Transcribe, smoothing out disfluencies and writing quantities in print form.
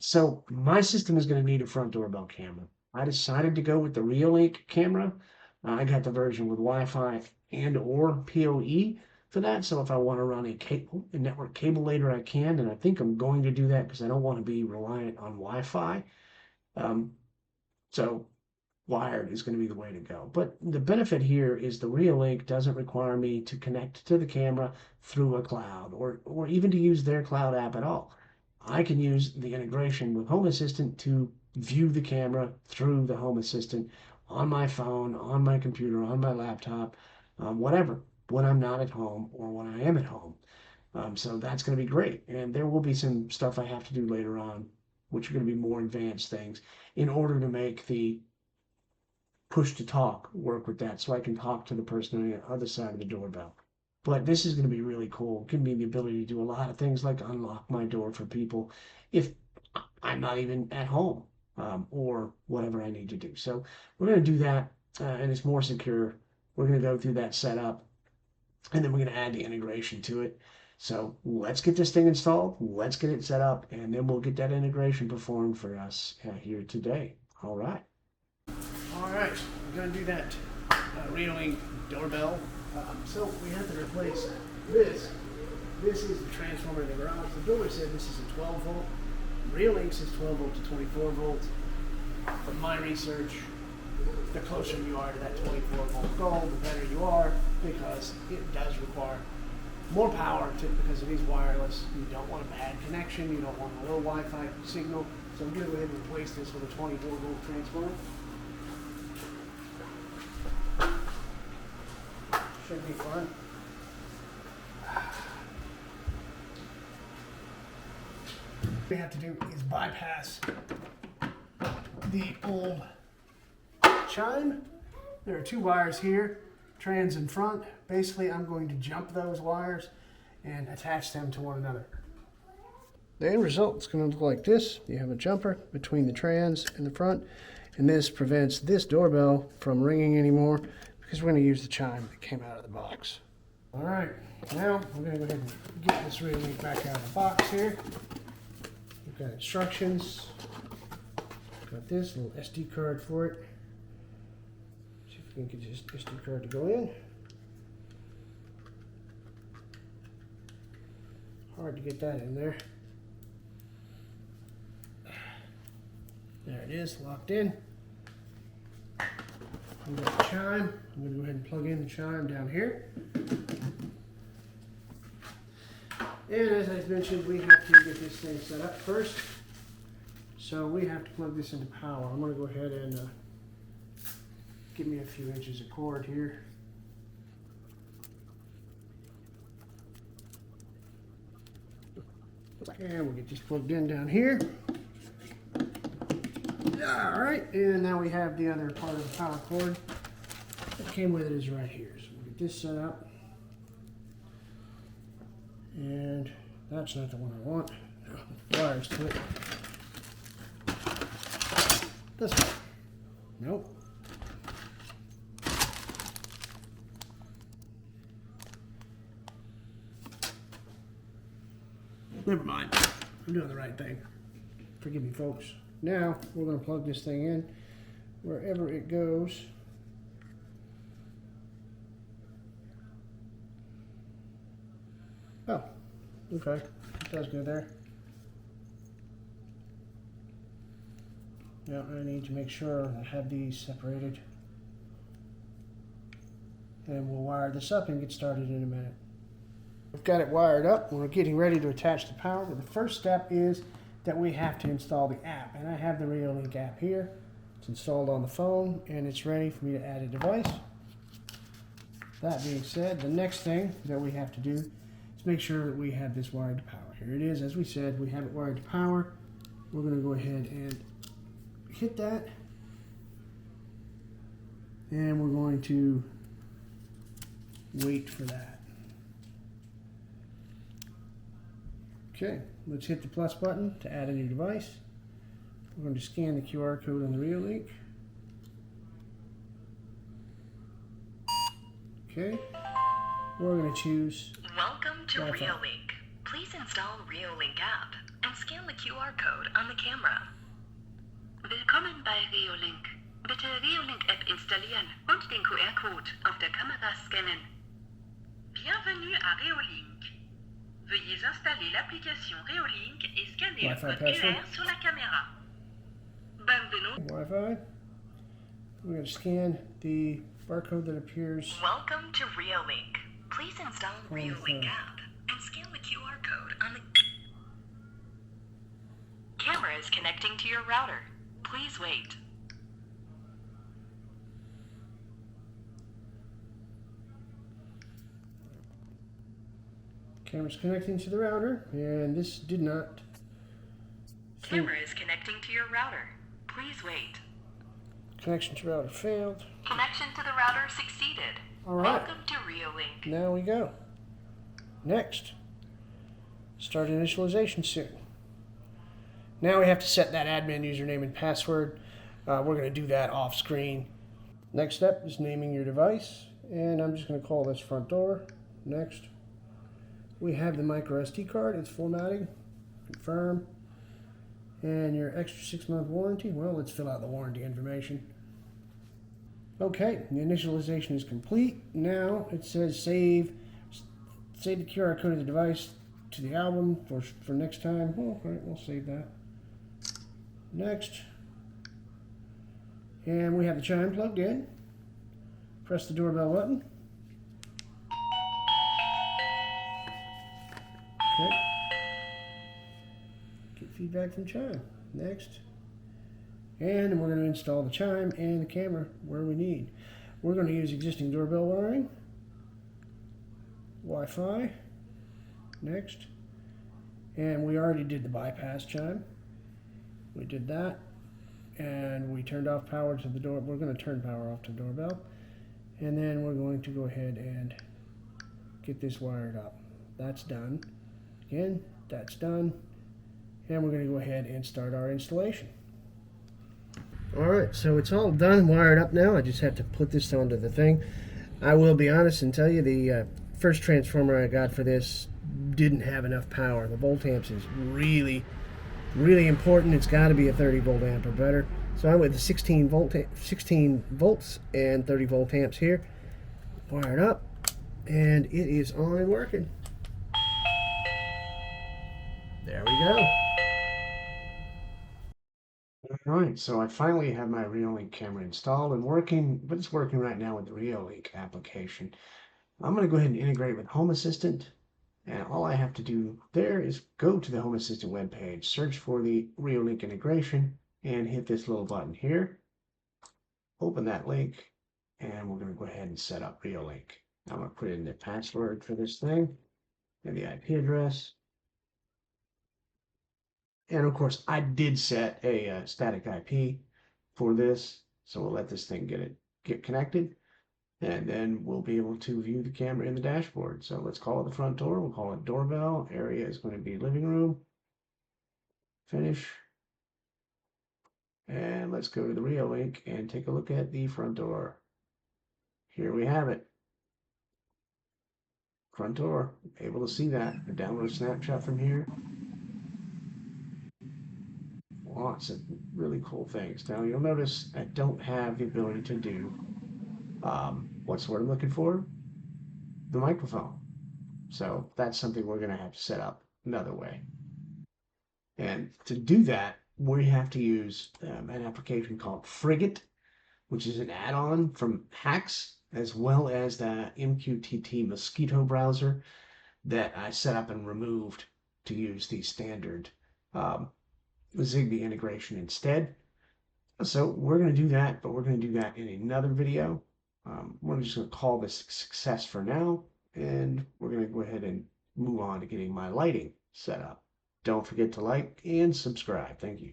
So my system is going to need a front doorbell camera. I decided to go with the Reolink camera. I got the version with Wi-Fi and or PoE for that. So if I want to run a network cable later, I can. And I think I'm going to do that because I don't want to be reliant on Wi-Fi. Um, so wired is going to be the way to go. But the benefit here is the Reolink doesn't require me to connect to the camera through a cloud or even to use their cloud app at all. I can use the integration with Home Assistant to view the camera through the Home Assistant on my phone, on my computer, on my laptop, whatever, when I'm not at home or when I am at home. So that's going to be great. And there will be some stuff I have to do later on, which are going to be more advanced things in order to make the push to talk work with that so I can talk to the person on the other side of the doorbell. But this is going to be really cool. Give me the ability to do a lot of things like unlock my door for people if I'm not even at home or whatever I need to do. So we're going to do that and it's more secure. We're going to go through that setup and then we're going to add the integration to it. So let's get this thing installed. Let's get it set up and then we'll get that integration performed for us here today. All right. All right, we're going to do that Reolink doorbell. So we have to replace this. This is the transformer in the garage. The door said this is a 12 volt. Reolink says 12 volt to 24 volt. From my research, the closer you are to that 24 volt goal, the better you are because it does require more power because it is wireless. You don't want a bad connection. You don't want a low Wi-Fi signal. So I'm going to go ahead and replace this with a 24 volt transformer. Should be fun. What we have to do is bypass the old chime. There are two wires here, trans in front. Basically, I'm going to jump those wires and attach them to one another. The end result is going to look like this. You have a jumper between the trans and the front, and this prevents this doorbell from ringing anymore because we're going to use the chime that came out of the box. All right, now we're going to go ahead and get this Reolink back out of the box here. We've got instructions. Got this little SD card for it. See if we can get this SD card to go in. Hard to get that in there. There it is, locked in. We've got the chime. I'm going to go ahead and plug in the chime down here. And as I mentioned, we have to get this thing set up first. So we have to plug this into power. I'm going to go ahead and give me a few inches of cord here. And we'll get this plugged in down here. All right, and now we have the other part of the power cord that came with it is right here. So we'll get this set up. And that's not the one I want. Wires to it. This one. Nope. Never mind. I'm doing the right thing. Forgive me, folks. Now we're going to plug this thing in wherever it goes. Oh, okay. It does go there. Now I need to make sure I have these separated. And we'll wire this up and get started in a minute. We've got it wired up. We're getting ready to attach the power. But the first step is that we have to install the app. And I have the Reolink app here. It's installed on the phone and it's ready for me to add a device. That being said, the next thing that we have to do is make sure that we have this wired to power. Here it is. As we said, we have it wired to power. We're going to go ahead and hit that. And we're going to wait for that. Okay, let's hit the plus button to add a new device. We're going to scan the QR code on the Reolink. Okay, we're going to choose Welcome to Wi-Fi. Reolink. Please install Reolink app. and scan the QR code on the camera. Willkommen bei Reolink. Bitte Reolink-App installieren und den QR-Code auf der Kamera scannen. Bienvenue à Reolink. Veuillez installer l'application Reolink et scanner le code QR sur la caméra. Benvenuto. Wi-Fi. We're going to scan the barcode that appears. Welcome to Reolink. Please install Reolink app and scan the QR code on the camera is connecting to your router. Please wait. Camera's connecting to the router, and this did not. Camera is connecting to your router. Please wait. Connection to router failed. Connection to the router succeeded. All right. Welcome to Reolink. Now we go. Next. Start initialization soon. Now we have to set that admin username and password. We're going to do that off screen. Next step is naming your device, and I'm just going to call this front door. Next. We have the micro SD card. It's formatting. Confirm. And your extra 6-month warranty. Well, let's fill out the warranty information. Okay, the initialization is complete. Now it says save the QR code of the device to the album for next time. Oh, all right, we'll save that. Next. And we have the chime plugged in. Press the doorbell button. Okay. Get feedback from chime. Next. And we're going to install the chime and the camera where we need. We're going to use existing doorbell wiring. Wi-Fi. Next. And we already did the bypass chime. We did that. And we turned off power to the door. We're going to turn power off to the doorbell. And then we're going to go ahead and get this wired up. That's done. Again, that's done. And we're going to go ahead and start our installation. Alright, so it's all done, wired up now. I just have to put this onto the thing. I will be honest and tell you, the first transformer I got for this didn't have enough power. The volt amps is really important. It's got to be a 30 volt amp or better. So I went with 16 volts and 30 volt amps here. Wired up, and it is on and working. There we go. All right, so I finally have my Reolink camera installed and working, but it's working right now with the Reolink application. I'm going to go ahead and integrate with Home Assistant, and all I have to do there is go to the Home Assistant webpage, search for the Reolink integration, and hit this little button here. Open that link, and we're going to go ahead and set up Reolink. I'm going to put in the password for this thing and the IP address. And of course, I did set a static IP for this, so we'll let this thing get connected, and then we'll be able to view the camera in the dashboard. So let's call it the front door. We'll call it doorbell. Area is going to be living room. Finish. And let's go to the Reolink and take a look at the front door. Here we have it. Front door. Able to see that. Download a snapshot from here. Lots of really cool things. Now you'll notice I don't have the ability to do what's what I'm looking for? The microphone. So that's something we're going to have to set up another way. And to do that, we have to use an application called Frigate, which is an add-on from Hacks, as well as the MQTT Mosquito browser that I set up and removed to use the standard Zigbee integration instead. So we're going to do that, but we're going to do that in another video. We're just going to call this a success for now, and we're going to go ahead and move on to getting my lighting set up. Don't forget to like and subscribe. Thank you.